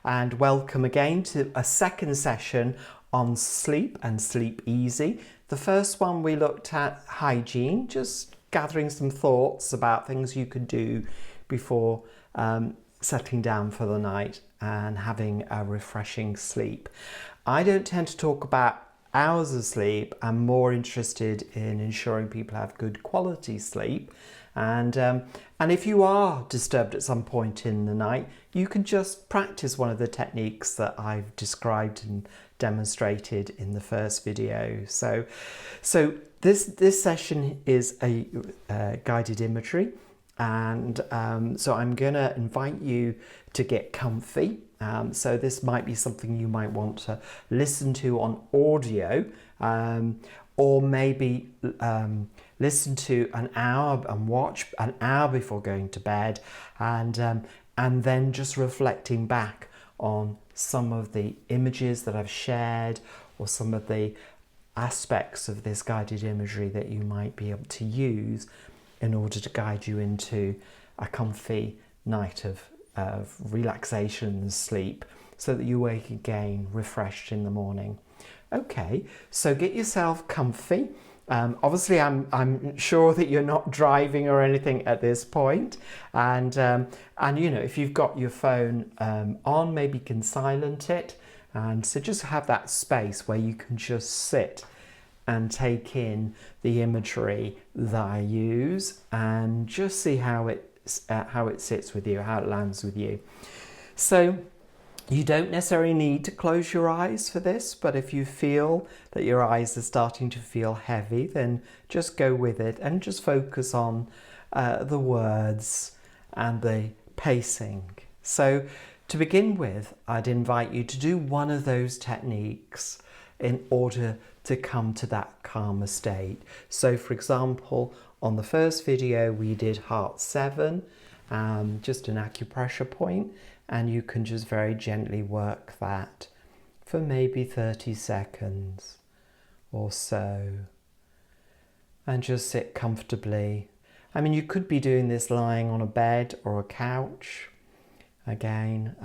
and welcome again to a second session on sleep and sleep easy. The first one we looked at hygiene, just gathering some thoughts about things you could do before settling down for the night and having a refreshing sleep. I don't tend to talk about hours of sleep. I'm more interested in ensuring people have good quality sleep. And if you are disturbed at some point in the night, you can just practice one of the techniques that I've described and demonstrated in the first video. So this session is a guided imagery, and so I'm gonna invite you to get comfy. So this might be something you might want to listen to on audio, or maybe listen to an hour and watch an hour before going to bed, and then just reflecting back on some of the images that I've shared or some of the aspects of this guided imagery that you might be able to use in order to guide you into a comfy night of relaxation and sleep, so that you wake again refreshed in the morning. Okay, so get yourself comfy. Obviously, I'm sure that you're not driving or anything at this point, and you know, if you've got your phone on, maybe you can silent it, and so just have that space where you can just sit and take in the imagery that I use, and just see how it sits with you, how it lands with you. So you don't necessarily need to close your eyes for this, but if you feel that your eyes are starting to feel heavy, then just go with it and just focus on the words and the pacing. So to begin with, I'd invite you to do one of those techniques in order to come to that calmer state. So for example, on the first video we did heart 7, just an acupressure point, and you can just very gently work that for maybe 30 seconds or so, and just sit comfortably. I mean, you could be doing this lying on a bed or a couch, again,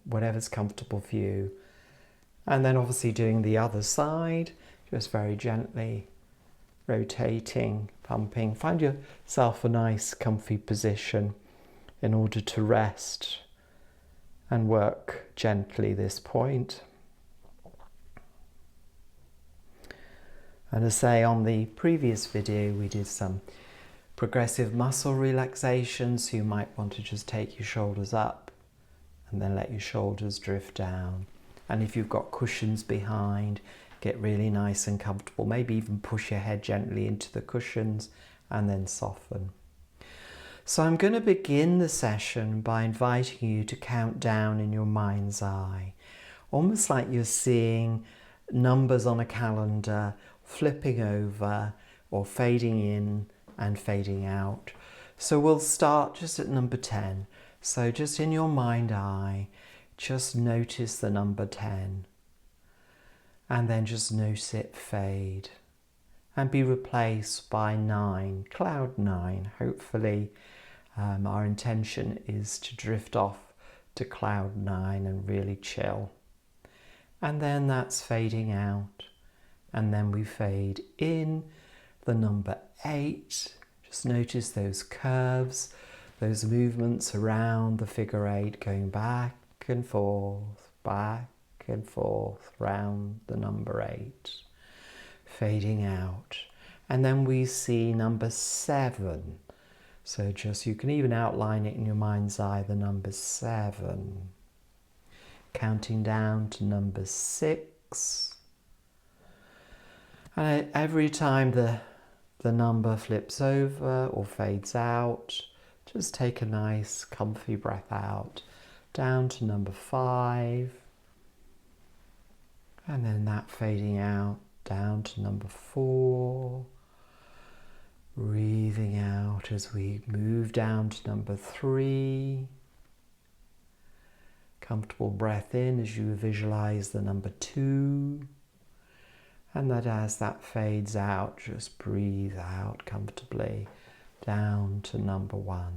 whatever's comfortable for you. And then obviously doing the other side, just very gently rotating, pumping. Find yourself a nice comfy position in order to rest and work gently this point. And as I say, on the previous video we did some progressive muscle relaxation, so you might want to just take your shoulders up and then let your shoulders drift down. And if you've got cushions behind, get really nice and comfortable. Maybe even push your head gently into the cushions and then soften. So I'm going to begin the session by inviting you to count down in your mind's eye, almost like you're seeing numbers on a calendar flipping over or fading in and fading out. So we'll start just at number 10. So just in your mind eye, just notice the number 10, and then just notice it fade and be replaced by 9, cloud 9. Hopefully our intention is to drift off to cloud 9 and really chill. And then that's fading out, and then we fade in the number 8. Just notice those curves, those movements around the figure 8, going back and forth round the number 8, fading out. And then we see number 7. So just, you can even outline it in your mind's eye, the number 7. Counting down to number 6. And every time the number flips over or fades out, just take a nice comfy breath out, down to number 5. And then that fading out, down to number 4. Breathing out as we move down to number 3. Comfortable breath in as you visualize the number 2. And that as that fades out, just breathe out comfortably down to number 1.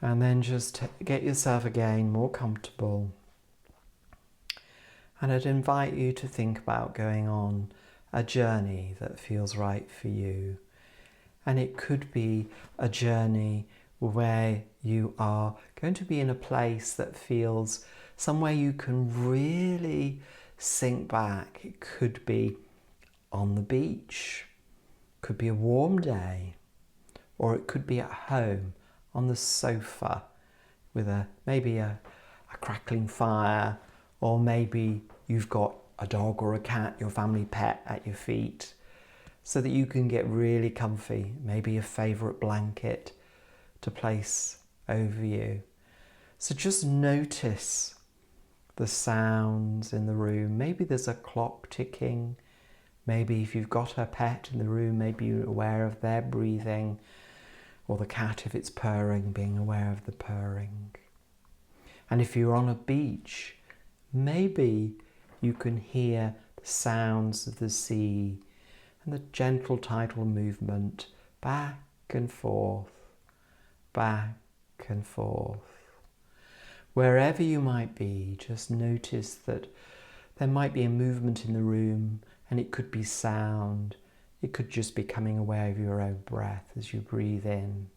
And then just get yourself again more comfortable. And I'd invite you to think about going on a journey that feels right for you. And it could be a journey where you are going to be in a place that feels somewhere you can really sink back. It could be on the beach, could be a warm day, or it could be at home on the sofa with maybe a crackling fire, or maybe you've got a dog or a cat, your family pet, at your feet, so that you can get really comfy, maybe a favourite blanket to place over you. So just notice the sounds in the room. Maybe there's a clock ticking. Maybe if you've got a pet in the room, maybe you're aware of their breathing, or the cat, if it's purring, being aware of the purring. And if you're on a beach, maybe you can hear the sounds of the sea and the gentle tidal movement back and forth, back and forth. Wherever you might be, just notice that there might be a movement in the room, and it could be sound. It could just be coming aware of your own breath as you breathe in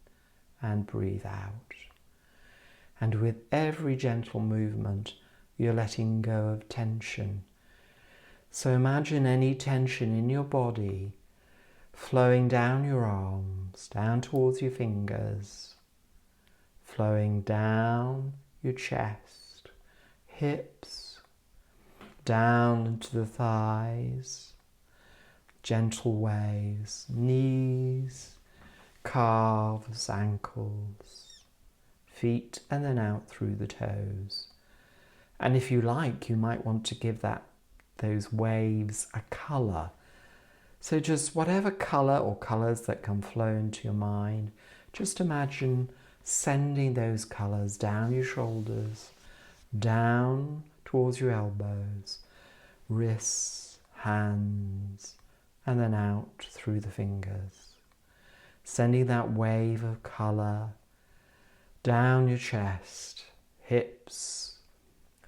and breathe out. And with every gentle movement, you're letting go of tension. So imagine any tension in your body flowing down your arms, down towards your fingers, flowing down your chest, hips, down into the thighs, gentle waves, knees, calves, ankles, feet, and then out through the toes. And if you like, you might want to give those waves a colour. So just whatever colour or colours that can flow into your mind, just imagine sending those colours down your shoulders, down towards your elbows, wrists, hands, and then out through the fingers. Sending that wave of colour down your chest, hips,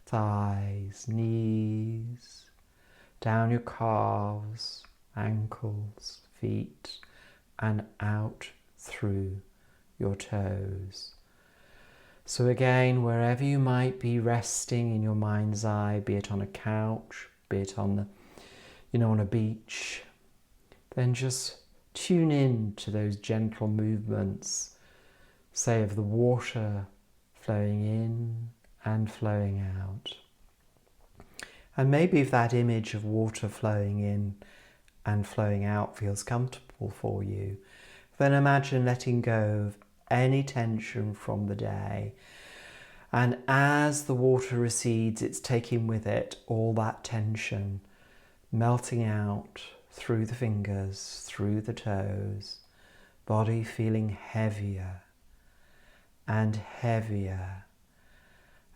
thighs, knees, down your calves, ankles, feet, and out through your toes. So again, wherever you might be resting in your mind's eye, be it on a couch, be it on on a beach, then just tune in to those gentle movements, say of the water flowing in and flowing out. And maybe if that image of water flowing in and flowing out feels comfortable for you, then imagine letting go of any tension from the day. And as the water recedes, it's taking with it all that tension, melting out through the fingers, through the toes, body feeling heavier and heavier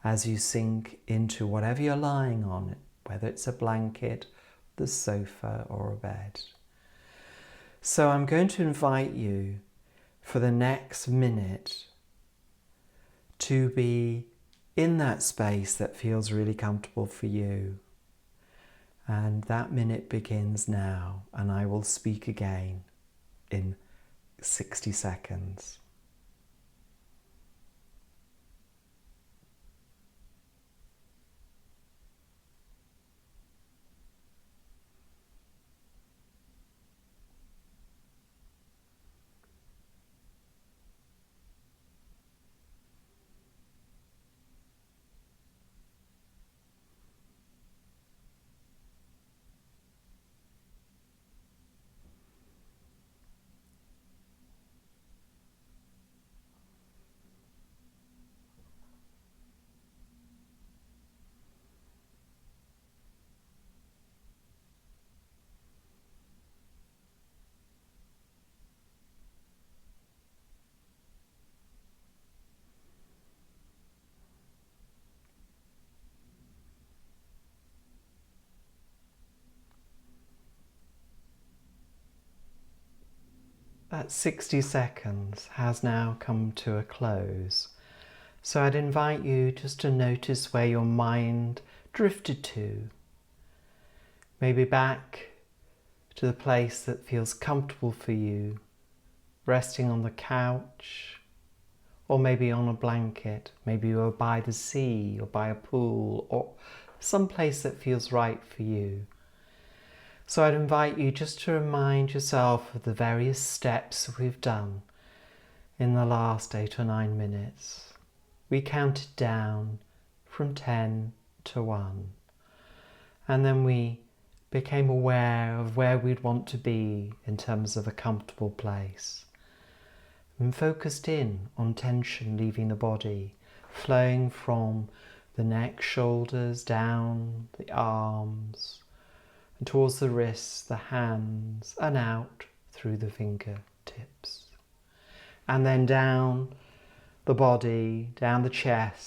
as you sink into whatever you're lying on, whether it's a blanket, the sofa, or a bed. So I'm going to invite you for the next minute to be in that space that feels really comfortable for you. And that minute begins now, and I will speak again in 60 seconds. That 60 seconds has now come to a close, So I'd invite you just to notice where your mind drifted to. Maybe back to the place that feels comfortable for you, resting on the couch, or maybe on a blanket. Maybe you're by the sea or by a pool or some place that feels right for you. So I'd invite you just to remind yourself of the various steps we've done in the last 8 or 9 minutes. We counted down from 10 to 1. And then we became aware of where we'd want to be in terms of a comfortable place. And focused in on tension leaving the body, flowing from the neck, shoulders, down the arms, and towards the wrists, the hands, and out through the fingertips. And then down the body, down the chest,